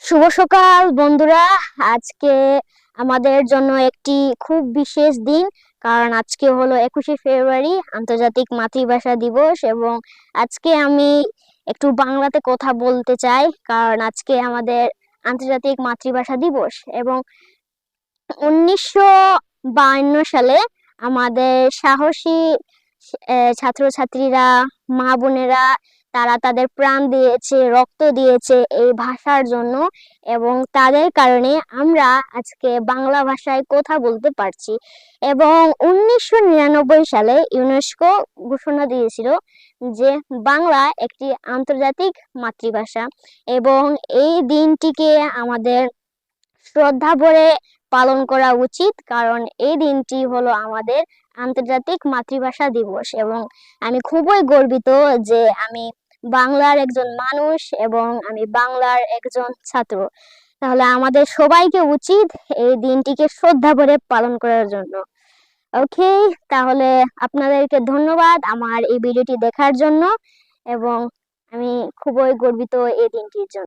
শুভ সকাল বন্ধুরা। আজকে আমাদের জন্য একটি খুব বিশেষ দিন, কারণ আজকে হলো 21শে ফেব্রুয়ারি, আন্তর্জাতিক মাতৃভাষা দিবস। এবং আজকে আমি একটু বাংলাতে কথা বলতে চাই, কারণ আজকে আমাদের আন্তর্জাতিক মাতৃভাষা দিবস। এবং 1952 সালে আমাদের সাহসী ছাত্রছাত্রীরা, মা বোনেরা, তারা তাদের প্রাণ দিয়েছে, রক্ত দিয়েছে এই ভাষার জন্য। এবং তাদের কারণে আমরা আজকে বাংলা ভাষায় কথা বলতে পারছি। এবং 1999 সালে ইউনেস্কো ঘোষণা দিয়েছিল যে বাংলা একটি আন্তর্জাতিক মাতৃভাষা। এবং এই দিনটিকে আমাদের শ্রদ্ধা ভরে পালন করা উচিত, কারণ এই দিনটি হলো আমাদের আন্তর্জাতিক মাতৃভাষা দিবস। এবং আমি খুবই গর্বিত যে আমি বাংলার একজন মানুষ এবং আমি বাংলার একজন ছাত্র। তাহলে আমাদের সবাইকে উচিত এই দিনটিকে শ্রদ্ধা ভরে পালন করার জন্য। ওকে, তাহলে আপনাদেরকে ধন্যবাদ আমার এই ভিডিওটি দেখার জন্য। এবং আমি খুবই গর্বিত এই দিনটির জন্য।